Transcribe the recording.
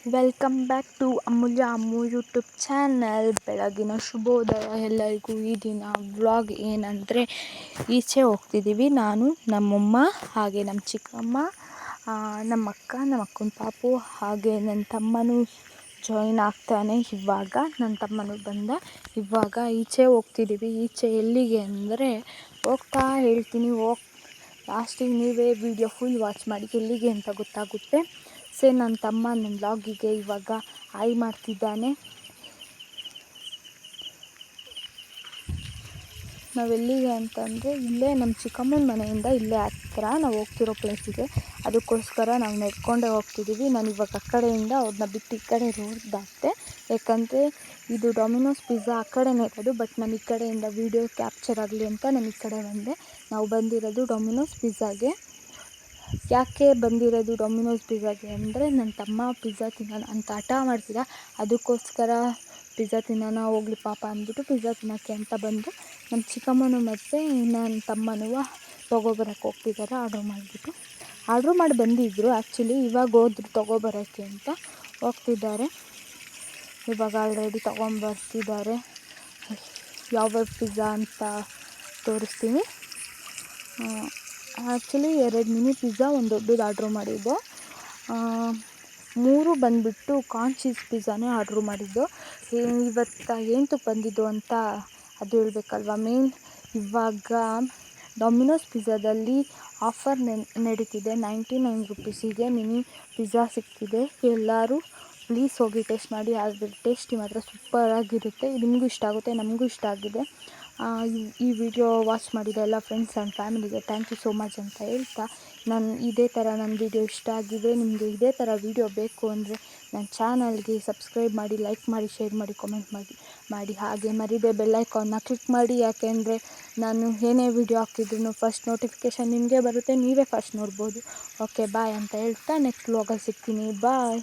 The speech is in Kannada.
Welcome back to Amulya Ammu YouTube channel. ಬೆಳಗಿನ ಶುಭೋದಯ ಎಲ್ಲರಿಗೂ. ಈ ದಿನ ವ್ಲಾಗ್ ಏನಂದರೆ, ಈಚೆ ಹೋಗ್ತಿದ್ದೀವಿ ನಾನು, ನಮ್ಮಮ್ಮ, ಹಾಗೆ ನಮ್ಮ ಚಿಕ್ಕಮ್ಮ, ನಮ್ಮ ಅಕ್ಕ, ನಮ್ಮ ಅಕ್ಕನ ಪಾಪು, ಹಾಗೆ ನನ್ನ ತಮ್ಮನೂ ಜಾಯಿನ್ ಆಗ್ತಾನೆ ಇವಾಗ. ನನ್ನ ತಮ್ಮನೂ ಬಂದ ಇವಾಗ. ಈಚೆ ಹೋಗ್ತಿದ್ದೀವಿ. ಈಚೆ ಎಲ್ಲಿಗೆ ಅಂದರೆ, ಹೋಗ್ತಾ ಹೇಳ್ತೀನಿ, ಲಾಸ್ಟಿಗೆ ನೀವೇ ವಿಡಿಯೋ ಫುಲ್ ವಾಚ್ ಮಾಡಿ ಎಲ್ಲಿಗೆ ಅಂತ ಗೊತ್ತಾಗುತ್ತೆ. ನನ್ನ ತಮ್ಮ ನನ್ನ ವ್ಲಾಗಿಗೆ ಇವಾಗ ಹಾಯ್ ಮಾಡ್ತಿದ್ದಾನೆ. ನಾವೆಲ್ಲಿಗೆ ಅಂತಂದರೆ, ಇಲ್ಲೇ ನಮ್ಮ ಚಿಕ್ಕಮ್ಮನ ಮನೆಯಿಂದ ಇಲ್ಲೇ ಹತ್ರ ನಾವು ಹೋಗ್ತಿರೋ ಪ್ಲೇಸಿಗೆ. ಅದಕ್ಕೋಸ್ಕರ ನಾವು ನಡ್ಕೊಂಡೇ ಹೋಗ್ತಿದ್ದೀವಿ. ನಾನು ಇವಾಗ ಆ ಕಡೆಯಿಂದ ಅವ್ರನ್ನ ಬಿಟ್ಟು ಈ ಕಡೆ ರೋಡ್ ದಾಟ್ತೆ. ಯಾಕಂದರೆ ಇದು ಡೊಮಿನೋಸ್ ಪಿಜ್ಜಾ ಆ ಕಡೆನೇ ಇರೋದು, ಬಟ್ ನಾನು ಈ ಕಡೆಯಿಂದ ವೀಡಿಯೋ ಕ್ಯಾಪ್ಚರ್ ಆಗಲಿ ಅಂತ ನಾನು ಈ ಕಡೆ ಬಂದೆ. ನಾವು ಬಂದಿರೋದು ಡೊಮಿನೋಸ್ ಪಿಜ್ಜಾಗೆ. ಯಾಕೆ ಬಂದಿರೋದು ಡೊಮಿನೋಸ್ ಪಿಜ್ಜಾಗೆ ಅಂದರೆ, ನನ್ನ ತಮ್ಮ ಪಿಜ್ಜಾ ತಿನ್ನೋಣ ಅಂತ ಹಠ ಮಾಡ್ತಿದ್ದ. ಅದಕ್ಕೋಸ್ಕರ ಪಿಜ್ಜಾ ತಿನ್ನೋಣ ಹೋಗ್ಲಿ ಪಾಪ ಅಂದ್ಬಿಟ್ಟು ಪಿಜ್ಜಾ ತಿನ್ನೋಕ್ಕೆ ಅಂತ ಬಂದು, ನಮ್ಮ ಚಿಕ್ಕಮ್ಮನೂ ಮತ್ತು ನನ್ನ ತಮ್ಮನೂ ತೊಗೊಬರಕ್ಕೆ ಹೋಗ್ತಿದ್ದಾರೆ. ಆರ್ಡ್ರ್ ಮಾಡಿ ಬಂದಿದ್ದರು. ಆ್ಯಕ್ಚುಲಿ ಇವಾಗ ಹೋದ್ರು ತೊಗೊಬರೋಕ್ಕೆ ಅಂತ ಹೋಗ್ತಿದ್ದಾರೆ. ಇವಾಗ ಆಲ್ರೆಡಿ ತೊಗೊಂಬರ್ತಿದ್ದಾರೆ. ಯಾವ ಪಿಜ್ಜಾ ಅಂತ ತೋರಿಸ್ತೀನಿ. ಆ್ಯಕ್ಚುಲಿ 2 ಮಿನಿ ಪಿಜ್ಜಾ, ಒಂದು ದೊಡ್ಡದು ಆರ್ಡ್ರ್ ಮಾಡಿದ್ದು. 3 ಬಂದುಬಿಟ್ಟು ಕಾರ್ನ್ ಚೀಸ್ ಪಿಜ್ಜಾನೇ ಆರ್ಡ್ರ್ ಮಾಡಿದ್ದು. ಇವತ್ತು ಏನಕ್ಕೆ ಬಂದಿದ್ದು ಅಂತ ಅದು ಹೇಳಬೇಕಲ್ವ. ಇವಾಗ ಡೊಮಿನೋಸ್ ಪಿಜ್ಜಾದಲ್ಲಿ ಆಫರ್ ನಡೀತಿದೆ. 99 ರುಪೀಸಿಗೆ ಮಿನಿ ಪಿಜ್ಜಾ ಸಿಗ್ತಿದೆ. ಎಲ್ಲರೂ ಪ್ಲೀಸ್ ಹೋಗಿ ಟೇಸ್ಟ್ ಮಾಡಿ. ಅದ್ರ ಟೇಸ್ಟಿ ಮಾತ್ರ ಸೂಪರಾಗಿರುತ್ತೆ. ನಿಮಗೂ ಇಷ್ಟ ಆಗುತ್ತೆ, ನಮಗೂ ಇಷ್ಟ ಆಗಿದೆ. ಈ ವಿಡಿಯೋ ವಾಚ್ ಮಾಡಿದ ಎಲ್ಲ ಫ್ರೆಂಡ್ಸ್ ಆ್ಯಂಡ್ ಫ್ಯಾಮಿಲಿಗೆ ಥ್ಯಾಂಕ್ ಯು ಸೋ ಮಚ್ ಅಂತ ಹೇಳ್ತಾ, ಇದೇ ಥರ ನನ್ನ ವಿಡಿಯೋ ಇಷ್ಟ ಆಗಿದೆ, ನಿಮಗೆ ಇದೇ ಥರ ವಿಡಿಯೋ ಬೇಕು ಅಂದರೆ ನನ್ನ ಚಾನಲ್ಗೆ ಸಬ್ಸ್ಕ್ರೈಬ್ ಮಾಡಿ, ಲೈಕ್ ಮಾಡಿ, ಶೇರ್ ಮಾಡಿ, ಕಾಮೆಂಟ್ ಮಾಡಿ ಹಾಗೆ ಮರಿದೇ ಬೆಲ್ ಐಕಾನ್ನ ಕ್ಲಿಕ್ ಮಾಡಿ. ಯಾಕೆಂದರೆ ನಾನು ಏನೇ ವಿಡಿಯೋ ಹಾಕಿದ್ರು ಫಸ್ಟ್ ನೋಟಿಫಿಕೇಷನ್ ನಿಮಗೆ ಬರುತ್ತೆ, ನೀವೇ ಫಸ್ಟ್ ನೋಡ್ಬೋದು. ಓಕೆ ಬಾಯ್ ಅಂತ ಹೇಳ್ತಾ ನೆಕ್ಸ್ಟ್ ವ್ಲಾಗಲ್ಲಿ ಸಿಗ್ತೀನಿ. ಬಾಯ್.